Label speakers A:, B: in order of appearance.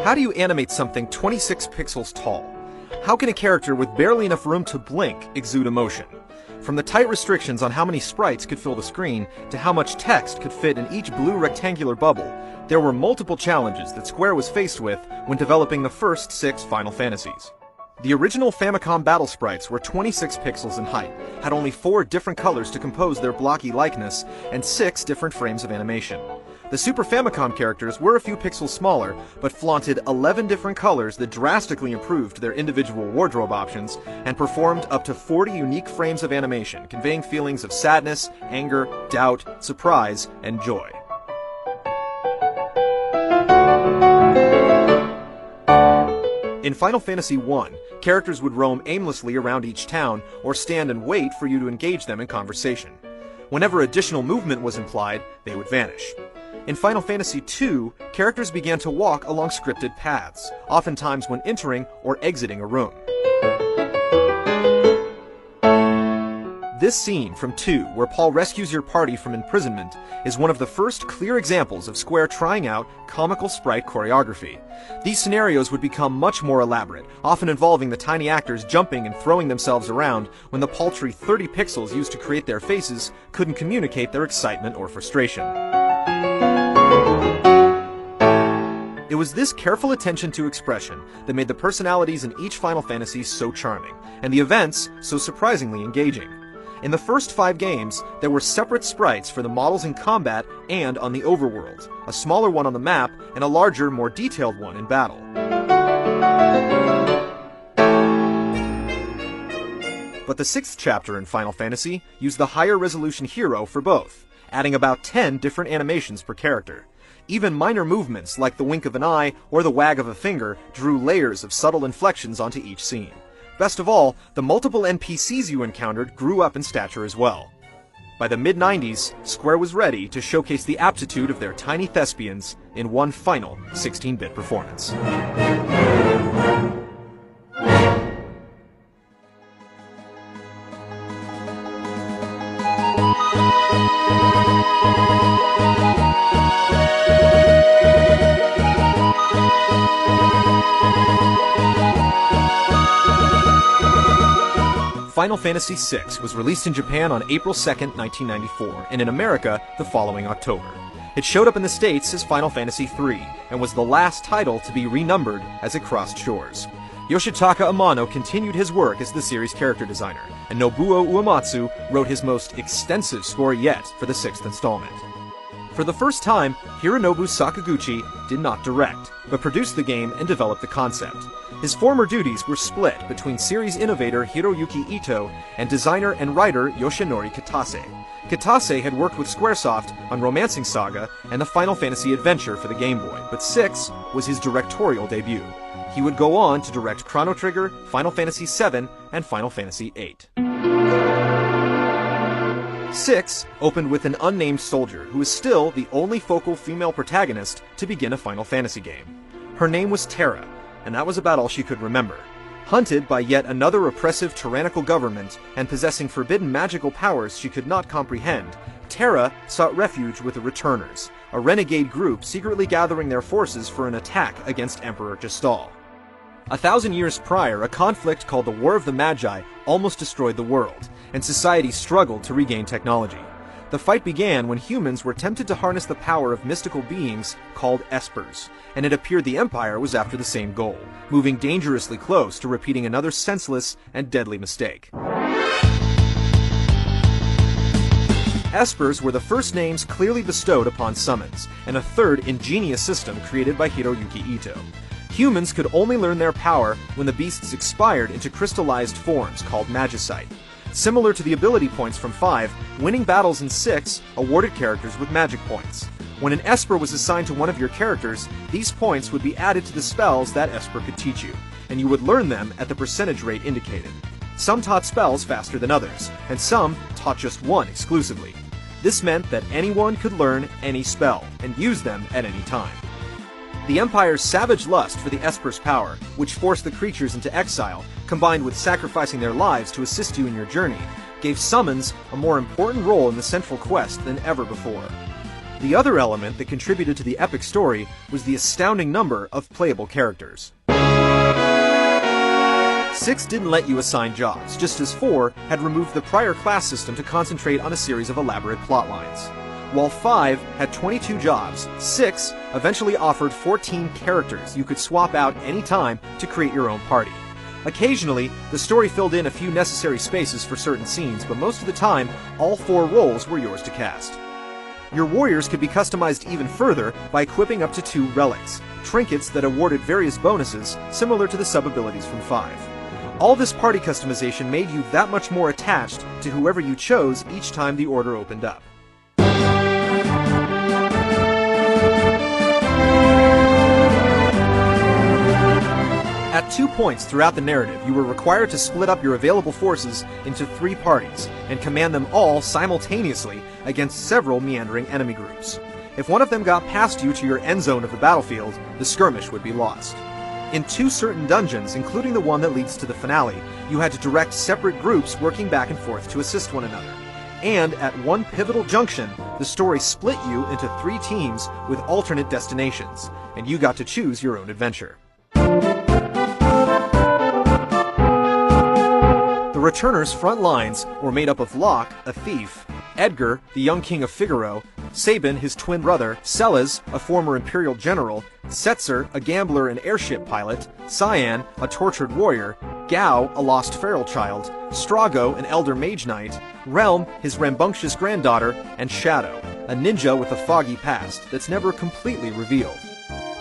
A: How do you animate something 26 pixels tall? How can a character with barely enough room to blink exude emotion? From the tight restrictions on how many sprites could fill the screen to how much text could fit in each blue rectangular bubble, there were multiple challenges that Square was faced with when developing the first 6 Final Fantasies. The original Famicom battle sprites were 26 pixels in height, had only 4 different colors to compose their blocky likeness, and 6 different frames of animation. The Super Famicom characters were a few pixels smaller, but flaunted 11 different colors that drastically improved their individual wardrobe options, and performed up to 40 unique frames of animation, conveying feelings of sadness, anger, doubt, surprise, and joy. In Final Fantasy I, characters would roam aimlessly around each town, or stand and wait for you to engage them in conversation. Whenever additional movement was implied, they would vanish. In Final Fantasy II, characters began to walk along scripted paths, oftentimes when entering or exiting a room. This scene from 2, where Paul rescues your party from imprisonment, is one of the first clear examples of Square trying out comical sprite choreography. These scenarios would become much more elaborate, often involving the tiny actors jumping and throwing themselves around when the paltry 30 pixels used to create their faces couldn't communicate their excitement or frustration. It was this careful attention to expression that made the personalities in each Final Fantasy so charming, and the events so surprisingly engaging. In the first 5 games, there were separate sprites for the models in combat and on the overworld, a smaller one on the map and a larger, more detailed one in battle. But the 6th chapter in Final Fantasy used the higher resolution hero for both, adding about 10 different animations per character. Even minor movements like the wink of an eye or the wag of a finger drew layers of subtle inflections onto each scene. Best of all, the multiple NPCs you encountered grew up in stature as well. By the mid-90s, Square was ready to showcase the aptitude of their tiny thespians in one final 16-bit performance. Final Fantasy VI was released in Japan on April 2, 1994, and in America the following October. It showed up in the States as Final Fantasy III, and was the last title to be renumbered as it crossed shores. Yoshitaka Amano continued his work as the series' character designer, and Nobuo Uematsu wrote his most extensive score yet for the 6th installment. For the first time, Hironobu Sakaguchi did not direct, but produced the game and developed the concept. His former duties were split between series innovator Hiroyuki Ito and designer and writer Yoshinori Kitase. Kitase had worked with Squaresoft on Romancing Saga and the Final Fantasy Adventure for the Game Boy, but 6 was his directorial debut. He would go on to direct Chrono Trigger, Final Fantasy VII, and Final Fantasy VIII. 6 opened with an unnamed soldier who is still the only focal female protagonist to begin a Final Fantasy game. Her name was Terra, and that was about all she could remember. Hunted by yet another oppressive tyrannical government and possessing forbidden magical powers she could not comprehend, Terra sought refuge with the Returners, a renegade group secretly gathering their forces for an attack against Emperor Gestal. 1,000 years prior, a conflict called the War of the Magi almost destroyed the world, and society struggled to regain technology. The fight began when humans were tempted to harness the power of mystical beings called Espers, and it appeared the Empire was after the same goal, moving dangerously close to repeating another senseless and deadly mistake. Espers were the first names clearly bestowed upon summons, and a third ingenious system created by Hiroyuki Ito. Humans could only learn their power when the beasts expired into crystallized forms called magicite. Similar to the ability points from 5, winning battles in 6 awarded characters with magic points. When an Esper was assigned to one of your characters, these points would be added to the spells that Esper could teach you, and you would learn them at the percentage rate indicated. Some taught spells faster than others, and some taught just one exclusively. This meant that anyone could learn any spell, and use them at any time. The Empire's savage lust for the Esper's power, which forced the creatures into exile, combined with sacrificing their lives to assist you in your journey, gave summons a more important role in the central quest than ever before. The other element that contributed to the epic story was the astounding number of playable characters. 6 didn't let you assign jobs, just as 4 had removed the prior class system to concentrate on a series of elaborate plot lines. While 5 had 22 jobs, 6 eventually offered 14 characters you could swap out any time to create your own party. Occasionally, the story filled in a few necessary spaces for certain scenes, but most of the time, all 4 roles were yours to cast. Your warriors could be customized even further by equipping up to 2 relics, trinkets that awarded various bonuses similar to the sub-abilities from 5. All this party customization made you that much more attached to whoever you chose each time the order opened up. At 2 points throughout the narrative, you were required to split up your available forces into 3 parties and command them all simultaneously against several meandering enemy groups. If one of them got past you to your end zone of the battlefield, the skirmish would be lost. In 2 certain dungeons, including the one that leads to the finale, you had to direct separate groups working back and forth to assist one another. And at one pivotal junction, the story split you into 3 teams with alternate destinations, and you got to choose your own adventure. The Returners' front lines were made up of Locke, a thief, Edgar, the young king of Figaro, Sabin, his twin brother, Sellers, a former imperial general, Setzer, a gambler and airship pilot, Cyan, a tortured warrior, Gao, a lost feral child, Strago, an elder mage knight, Realm, his rambunctious granddaughter, and Shadow, a ninja with a foggy past that's never completely revealed.